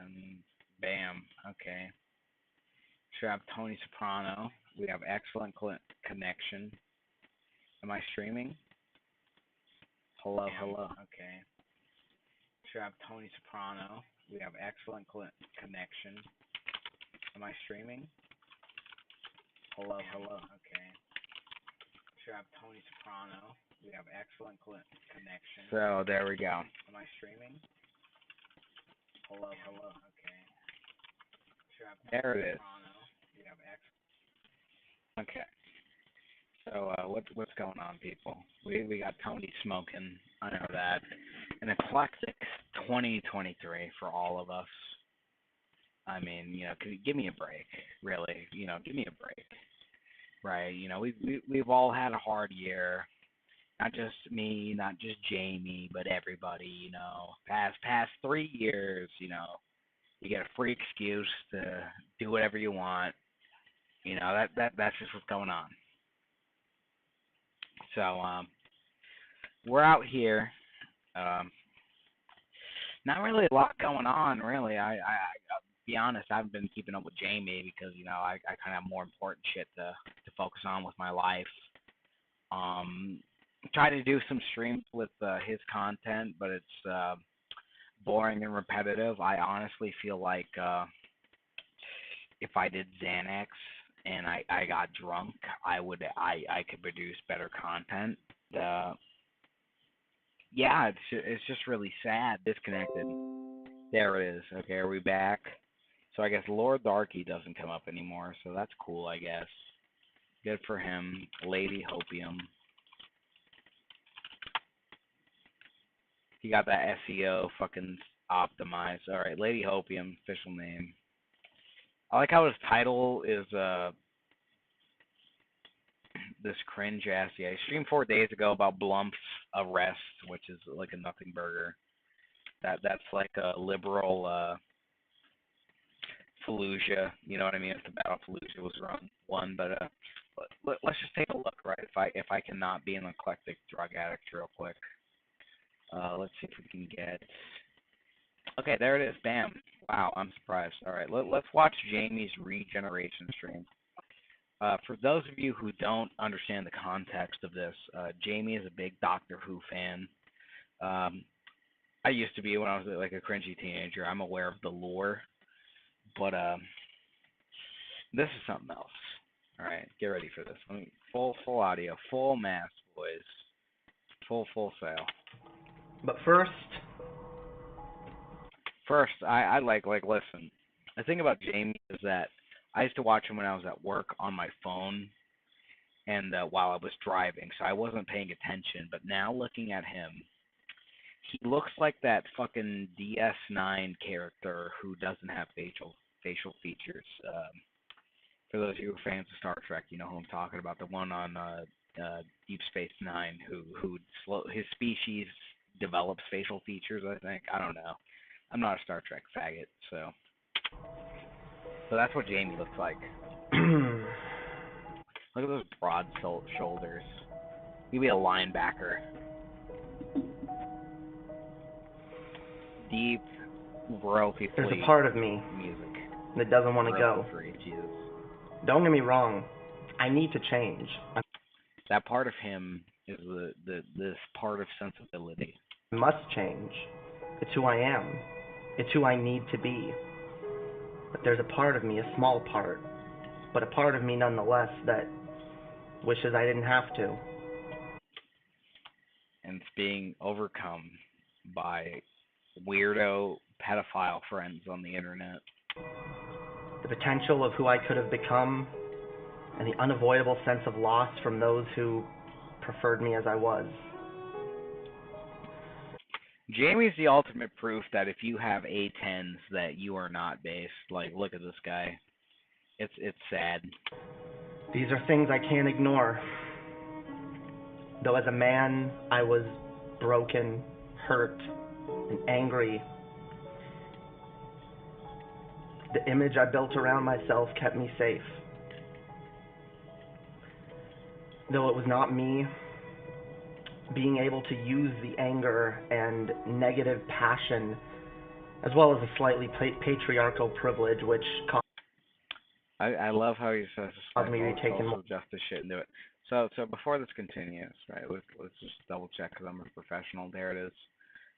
and bam. Okay. So we have Tony Soprano. We have excellent connection. Am I streaming? Hello, hello. Okay. So we have Tony Soprano. We have excellent connection. Am I streaming? Hello, hello. Okay. So we have Tony Soprano. We have excellent connection. So there we go. Am I streaming? Hello, hello. Okay. So we have there it is. Soprano. We have okay. So what's going on, people? We got Tony smoking. I know that. An eclectic 2023 for all of us. I mean, give me a break, really. Give me a break, right? We've all had a hard year. Not just me, not just Jamie, but everybody. Past 3 years. You get a free excuse to do whatever you want. That's just what's going on. So we're out here. Not really a lot going on, really. I be honest, I haven't been keeping up with Jamie because I kind of have more important shit to focus on with my life. Try to do some streams with his content, but it's boring and repetitive. I honestly feel like if I did Xanax and I got drunk, I could produce better content. Yeah, it's just really sad. Disconnected. There it is. Okay, are we back? So I guess Lord Darky doesn't come up anymore, so that's cool, I guess. Good for him. Lady Hopium. He got that SEO fucking optimized. Alright, Lady Hopium, official name. I like how his title is this cringe ass. Yeah, I streamed 4 days ago about Blump's arrest, which is like a nothing burger. That's like a liberal Fallujah. You know what I mean? If the Battle of Fallujah was won, but let's just take a look, right? If I cannot be an eclectic drug addict real quick. Let's see if we can get. Okay, there it is. Bam. Wow, I'm surprised. All right, let's watch Jamie's regeneration stream. For those of you who don't understand the context of this, Jamie is a big Doctor Who fan. I used to be when I was like a cringy teenager. I'm aware of the lore, but this is something else. All right, get ready for this. Full audio, full mass, boys. Full sale. But first, I like listen. The thing about Jamie is that I used to watch him when I was at work on my phone and while I was driving, so I wasn't paying attention. But now looking at him, he looks like that fucking DS9 character who doesn't have facial features. For those of you who are fans of Star Trek, you know who I'm talking about. The one on Deep Space Nine, who his species develops facial features. I think. I don't know. I'm not a Star Trek faggot, so that's what Jamie looks like. Look at those broad shoulders. He'd be a linebacker. Deep, royalty-free there's a part of me music that doesn't want to go. Jesus. Don't get me wrong. I need to change. That part of him is this part of sensibility. I must change. It's who I am. It's who I need to be. But there's a part of me, a small part, but a part of me nonetheless that wishes I didn't have to. And it's being overcome by weirdo pedophile friends on the internet. The potential of who I could have become, and the unavoidable sense of loss from those who preferred me as I was. Jamie's the ultimate proof that if you have A10s that you are not based. Like, look at this guy. It's sad. These are things I can't ignore. Though as a man, I was broken, hurt, and angry. The image I built around myself kept me safe. Though it was not me, being able to use the anger and negative passion as well as a slightly patriarchal privilege, which I love how you says caused me to be taken social justice shit into it. So before this continues, right? Let's just double check because I'm a professional. There it is.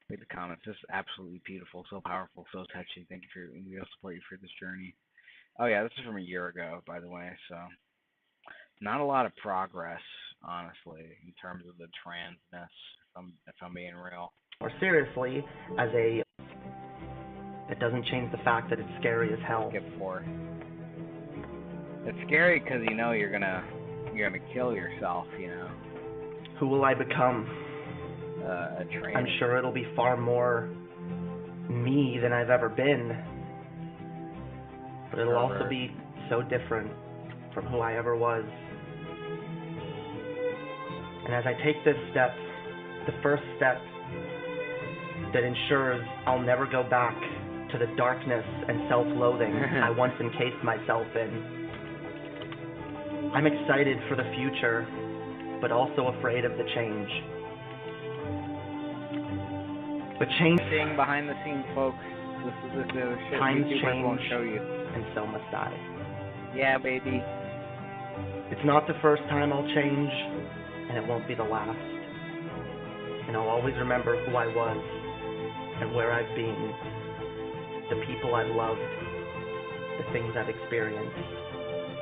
Read the comments. This is absolutely beautiful, so powerful, so touching. Thank you for we'll support you for this journey. Oh yeah, this is from a year ago, by the way. So not a lot of progress, honestly, in terms of the transness. If I'm being real. more seriously as a. It doesn't change the fact that it's scary as hell. Skip 4. It's scary because you know you're gonna kill yourself. You know. Who will I become? A trans. I'm sure it'll be far more me than I've ever been, but it'll also be so different from who I ever was. And as I take this step, the first step that ensures I'll never go back to the darkness and self-loathing I once encased myself in. I'm excited for the future, but also afraid of the change. But change. Seeing behind the scenes, folks. This is shit Times YouTubers change, won't show you. and so must I. Yeah, baby. It's not the first time I'll change, and it won't be the last. And I'll always remember who I was and where I've been, the people I've loved, the things I've experienced.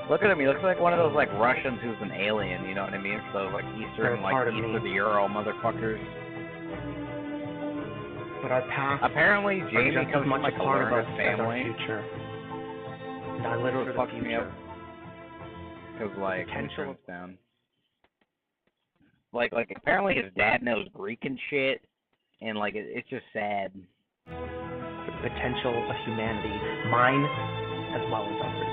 Look at him. He looks like one of those like Russians who's an alien. You know what I mean? So like Eastern, like East of the Euro motherfuckers. But our past apparently Jamie are just comes as much from like a part of us family. as our future. And I live for the future. Because like potential down. Like apparently his dad knows Greek and shit, and like it's just sad. The potential of humanity, mine as well as others.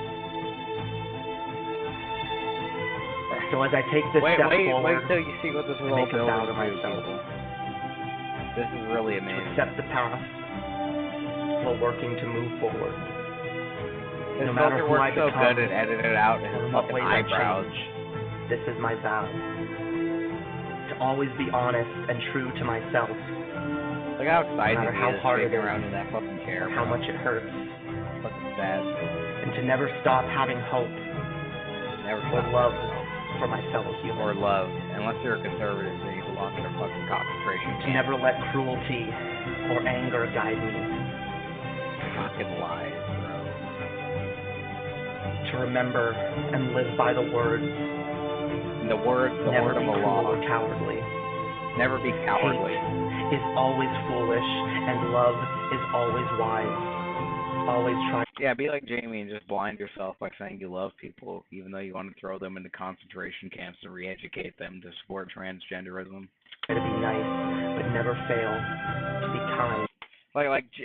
So as I take this step forward, wait till you see what this is all make a vow to building myself. This is really amazing. To accept the past while working to move forward. His no matter who I so become, good at editing it out his fucking eyebrows. This is my vow. To always be honest and true to myself. Look how excited no matter how he is hard it is, around in that fucking chair. How much it hurts. Fucking sad. And to never stop having hope. Never or love for my fellow humans. Or love. Unless you're a conservative, then you belong in a fucking concentration camp. To never let cruelty or anger guide me. Fucking lies, bro. To remember and live by the words. The word of the law. Never be cowardly. Never be cowardly. Hate is always foolish, and love is always wise. Always try. Yeah, be like Jamie and just blind yourself by saying you love people, even though you want to throw them into concentration camps and re-educate them to support transgenderism. Try to be nice, but never fail to be kind.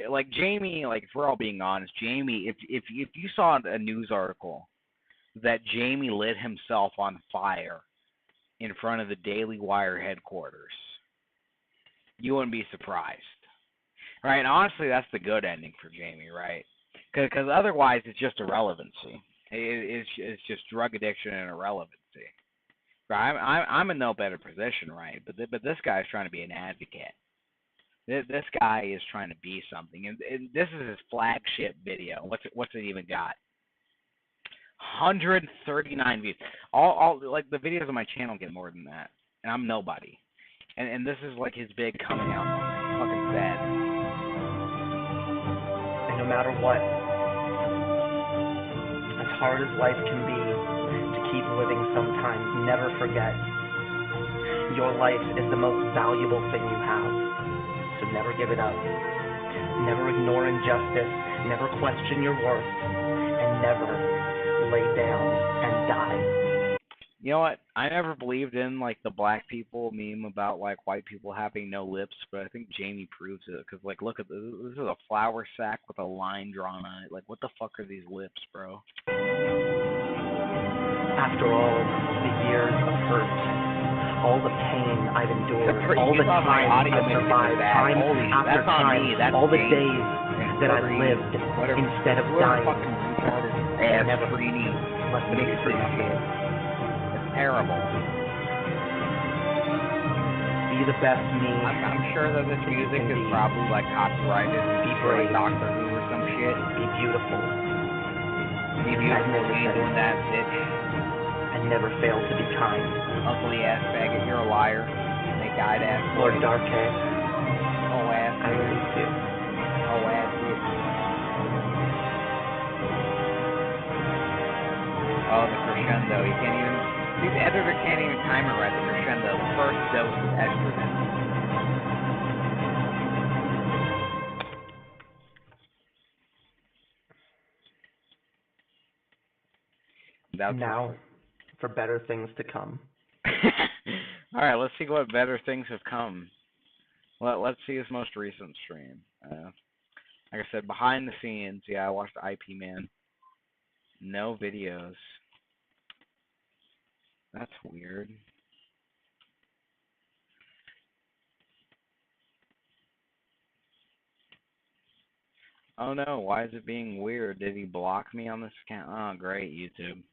Like Jamie, like if we're all being honest, Jamie, if you saw a news article that Jamie lit himself on fire in front of the Daily Wire headquarters, you wouldn't be surprised. Right, and honestly, that's the good ending for Jamie, right? Because otherwise, it's just irrelevancy. It's just drug addiction and irrelevancy. Right? I'm in no better position, right? But this guy's trying to be an advocate. This guy is trying to be something, and this is his flagship video. What's it even got? 139 views. All like the videos on my channel get more than that, and I'm nobody. And this is like his big coming out moment. Fucking sad. No matter what, as hard as life can be, to keep living sometimes, never forget, your life is the most valuable thing you have, so never give it up. Never ignore injustice, never question your worth, and never lay down and die. You know what? I never believed in like the black people meme about like white people having no lips, but I think Jamie proves it because like look at this. This is a flour sack with a line drawn on it. Like what the fuck are these lips, bro? After all the years of hurt, all the pain I've endured, all the time I've survived, time after time, all the days that I've lived instead of dying, I never let me appreciate. Terrible. The Be the best me. I'm sure that this music is probably like copyrighted. Be brave. Doctor Who or some shit. Be beautiful. Be beautiful. We ain't doing that, bitch. And never fail to be kind. Ugly ass faggot, you're a liar. Snake-eyed ass. Lord Darkhead. Oh ass. I really do. Oh ass bitch. Oh, the crescendo. You can't even. Dude, the editor can't even time it right. The crescendo. The first dose of estrogen. Now, for better things to come. All right, let's see what better things have come. Let's see his most recent stream. Like I said, behind the scenes, yeah, I watched IP Man. No videos. That's weird. Oh no, why is it being weird? Did he block me on this account? Oh, great, YouTube.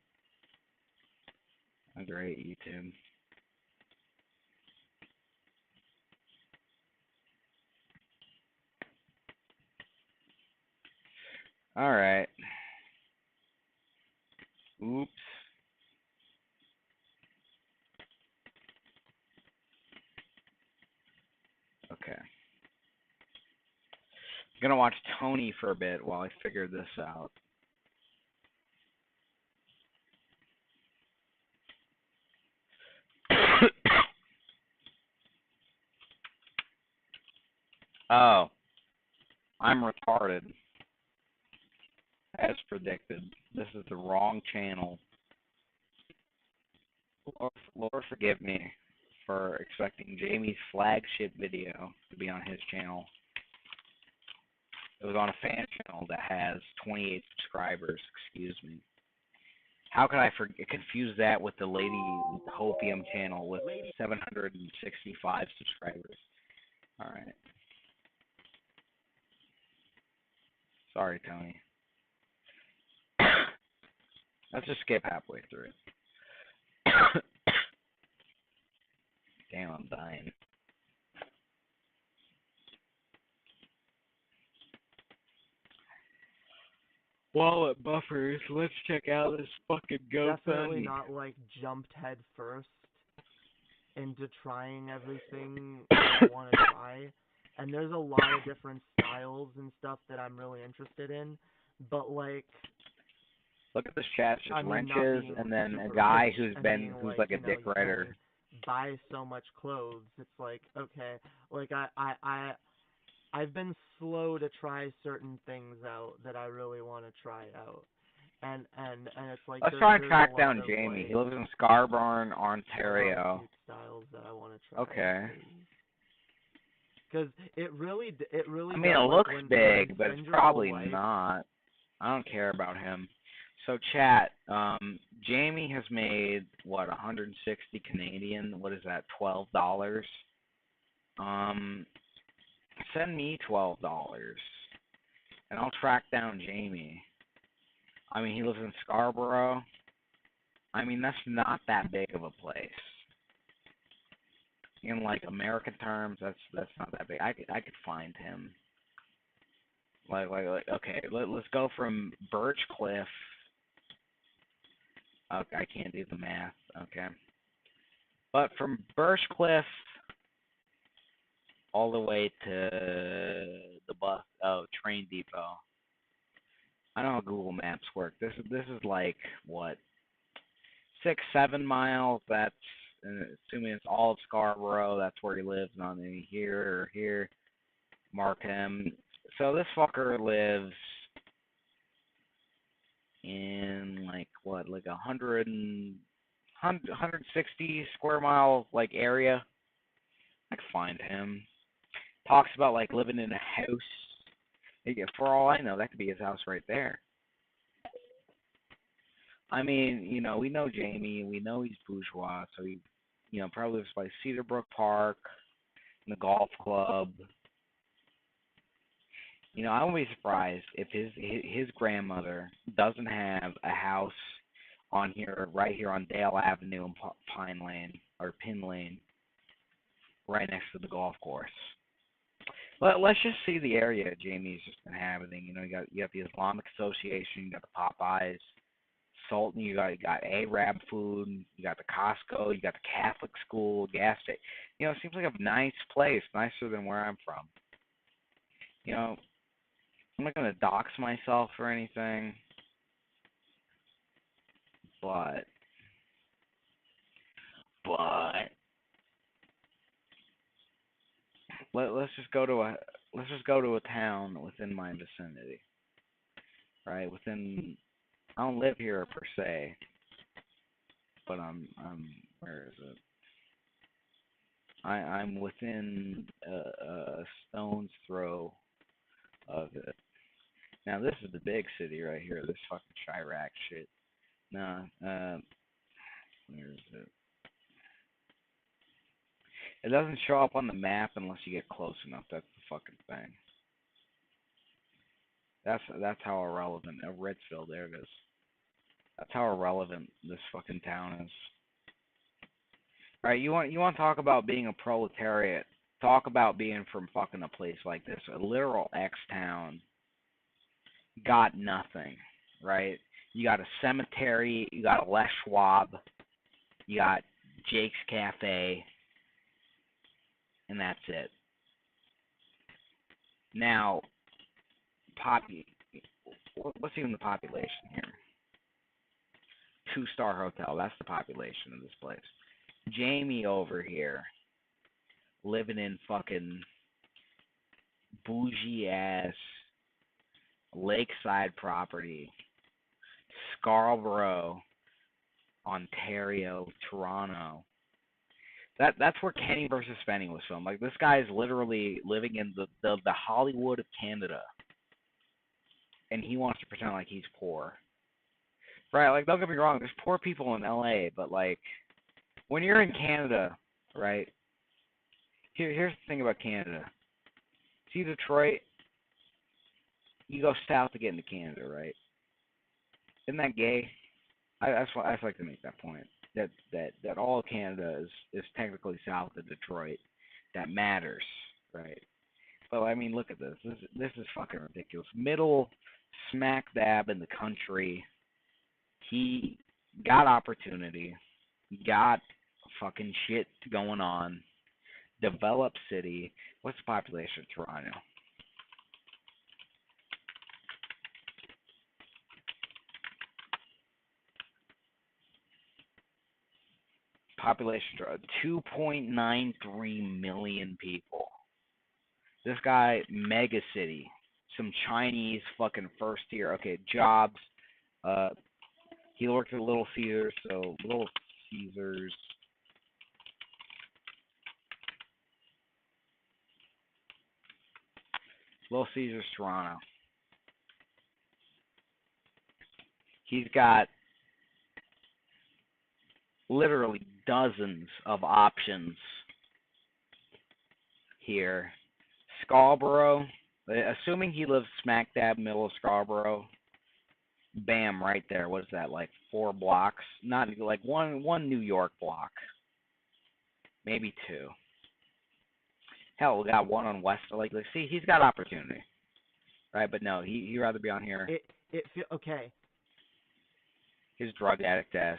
Oh, great, YouTube. Alright. Oops. Okay. I'm gonna watch Tony for a bit while I figure this out. Oh. I'm retarded. As predicted. This is the wrong channel. Lord forgive me for expecting Jamie's flagship video to be on his channel. It was on a fan channel that has 28 subscribers, excuse me. How could I confuse that with the Lady Hopium channel with 765 subscribers? Alright. Sorry, Tony. Let's just skip halfway through it. Damn, I'm dying. Wallet buffers. Let's check out this fucking GoFundMe. Definitely not like jumped head first into trying everything I want to try. And there's a lot of different styles and stuff that I'm really interested in. But like, look at this chat, just wrenches, and then a guy who's like a dick writer. Buy so much clothes. It's like, okay, like I've been slow to try certain things out that I really want to try out. And it's like, let's try and track down Jamie. Like, he lives in Scarborough, Ontario. Styles that I want to try. Okay. Because it really. I mean, it looks big, but it's probably not. I don't care about him. So chat, Jamie has made what, 160 Canadian? What is that? $12. Send me $12, and I'll track down Jamie. I mean, he lives in Scarborough. I mean, that's not that big of a place. In like American terms, that's not that big. I could find him. Like okay, let's go from Birchcliff. Okay, I can't do the math. Okay, but from Birchcliff all the way to the train depot. I know how Google Maps work. This is like what, 6-7 miles. That's assuming it's all of Scarborough. That's where he lives. Not any here or here. Mark him. So this fucker lives in like what, like 160 square mile like area. I can find him. Talks about like living in a house. For all I know, that could be his house right there. I mean, you know, we know Jamie. We know he's bourgeois, so he, you know, probably lives by Cedarbrook Park, in the golf club. You know, I wouldn't be surprised if his grandmother doesn't have a house on here, right here on Dale Avenue and Pine Lane or Pin Lane. right next to the golf course. Let's just see the area Jamie's just inhabiting. You got the Islamic Association, you got the Popeyes, Sultan, you got Arab food, you got the Costco, you got the Catholic school, gas station. It seems like a nice place, nicer than where I'm from. You know, I'm not gonna dox myself or anything, but but let's just go to a town within my vicinity, right? I don't live here per se, but I'm where is it? I'm within a stone's throw of it. Now this is the big city right here. This fucking Chirac shit. Nah, where is it? It doesn't show up on the map unless you get close enough. That's the fucking thing. That's how irrelevant. Ritzville, there it is. That's how irrelevant this fucking town is. All right, you want to talk about being a proletariat? Talk about being from fucking a place like this, a literal X town. Got nothing, right? You got a cemetery, you got a Les Schwab, you got Jake's Cafe, and that's it. Now, what's even the population here? 2-star hotel. That's the population of this place. Jamie over here, living in fucking bougie ass lakeside property, Scarborough, Ontario, Toronto. That's where Kenny versus Spenny was filmed. Like, this guy is literally living in the Hollywood of Canada, and he wants to pretend like he's poor. Right? Like, don't get me wrong, there's poor people in LA, but like, when you're in Canada, right? Here's the thing about Canada. See Detroit, you go south to get into Canada, right? Isn't that gay? That's why I like to make that point. That all of Canada is technically south of Detroit. That matters, right? But I mean, look at this. This is fucking ridiculous. Middle smack dab in the country. He got opportunity. Got fucking shit going on. Developed city. What's the population of Toronto? Population 2.93 million people. This guy, mega city. Some Chinese fucking first tier. Okay, jobs. He worked at Little Caesars, so Little Caesars. Little Caesars, Toronto. He's got literally dozens of options here. Scarborough, assuming he lives smack dab middle of Scarborough, bam, right there. What is that, like 4 blocks? Not like one New York block, maybe 2. Hell, we got one on West. Like, see, he's got opportunity, right? But no, he'd rather be on here. Okay. His drug addict ass.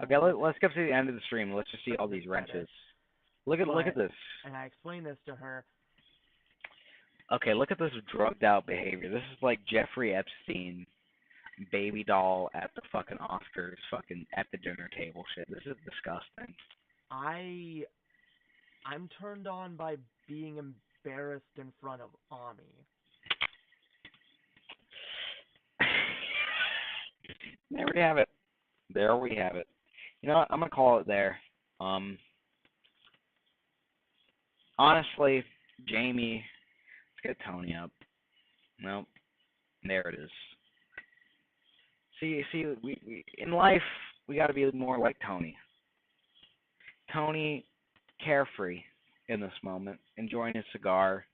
Okay, let's get to the end of the stream. Let's just see all these wrenches. Look at this. And I explained this to her. Okay, look at this drugged out behavior. This is like Jeffrey Epstein, baby doll at the fucking Oscars, fucking at the dinner table shit. This is disgusting. I'm turned on by being embarrassed in front of Ami. There we have it. There we have it. You know what? I'm gonna call it there. Honestly, Jamie, let's get Tony up. Nope. There it is. See, we in life we got to be more like Tony. Tony, carefree in this moment, enjoying his cigar,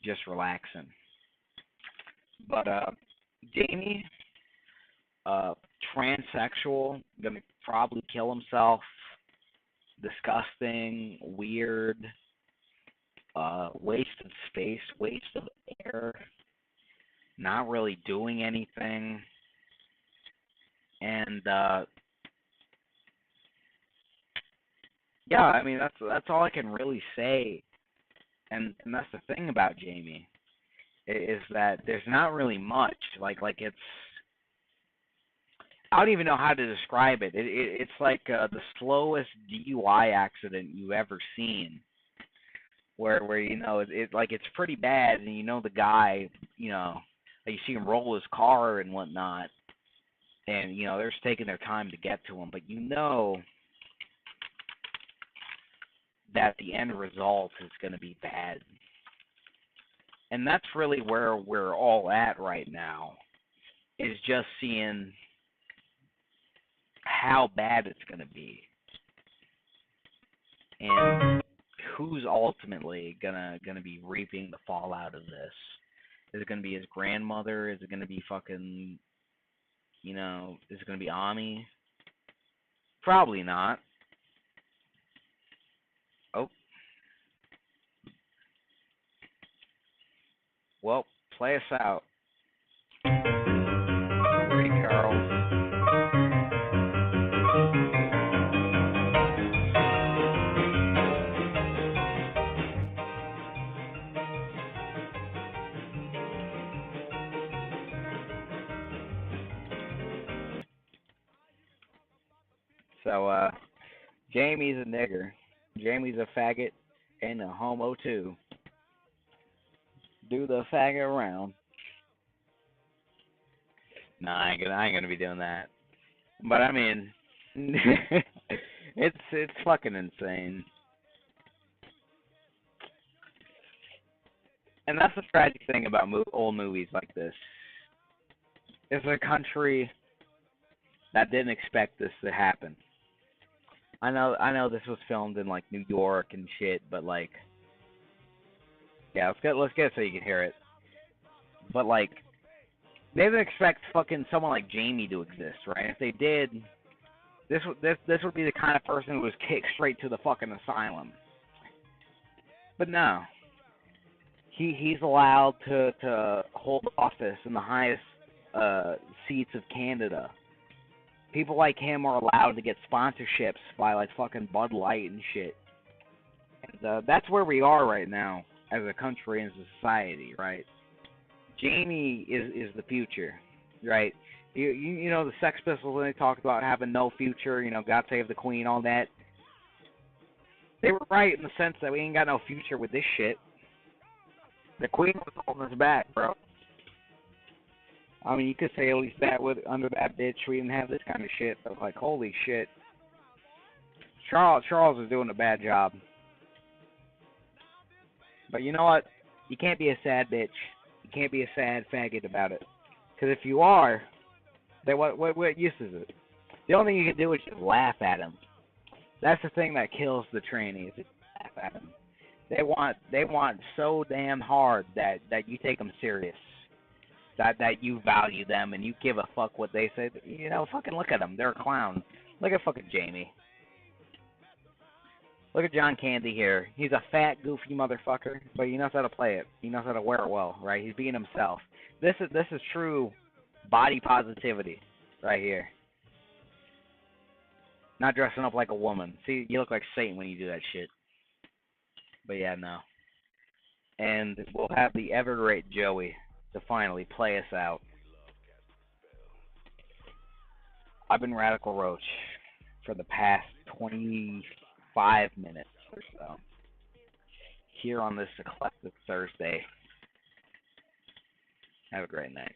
just relaxing. But Jamie, transsexual, gonna probably kill himself, disgusting, weird, waste of space, waste of air, not really doing anything. And yeah, I mean that's all I can really say. And that's the thing about Jamie is that there's not really much like it's I don't even know how to describe it. It's like the slowest DUI accident you've ever seen, where like it's pretty bad, and the guy, like you see him roll his car and whatnot, and they're just taking their time to get to him, but that the end result is going to be bad, and that's really where we're all at right now, is just seeing how bad it's going to be, and who's ultimately gonna be reaping the fallout of this. Is it gonna be his grandmother? Is it gonna be fucking, is it gonna be Ami? Probably not. Oh, well, play us out. Ray Charles. So, Jamie's a nigger. Jamie's a faggot and a homo too. Do the faggot around. Nah, I ain't gonna be doing that. But I mean, it's fucking insane. And that's the tragic thing about old movies like this. It's a country that didn't expect this to happen. I know this was filmed in like New York and shit, but like, yeah, let's get it so you can hear it. But like, they didn't expect fucking someone like Jamie to exist, right? If they did, this would be the kind of person who was kicked straight to the fucking asylum. But no, he's allowed to hold office in the highest seats of Canada. People like him are allowed to get sponsorships by like fucking Bud Light and shit. And that's where we are right now as a country and as a society, right? Jamie is the future, right? You know the Sex Pistols when they talked about having no future, God save the Queen, all that. They were right in the sense that we ain't got no future with this shit. The Queen was holding us back, bro. I mean, you could say at least that under that bitch we didn't have this kind of shit. But like, holy shit, Charles is doing a bad job. But you know what? You can't be a sad bitch. You can't be a sad faggot about it. Because if you are, then what use is it? The only thing you can do is just laugh at him. That's the thing that kills the trainees. Is laugh at them. They want so damn hard that you take them serious. That you value them and you give a fuck what they say. Fucking look at them. They're a clown. Look at fucking Jamie. Look at John Candy here. He's a fat, goofy motherfucker, but he knows how to play it. He knows how to wear it well, right? He's being himself. This is true body positivity right here. Not dressing up like a woman. See, you look like Satan when you do that shit. But yeah, no. And we'll have the ever great Joey to finally play us out. I've been Radical Roach for the past 25 minutes or so here on this Eclectic Thursday. Have a great night.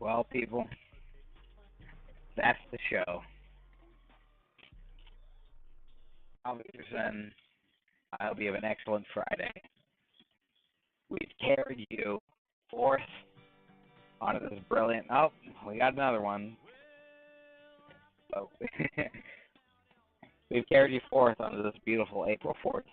Well, people, that's the show. I'll be Zen. I hope you have an excellent Friday. We've carried you forth onto this brilliant. Oh, we got another one. Oh. We've carried you forth onto this beautiful April 4th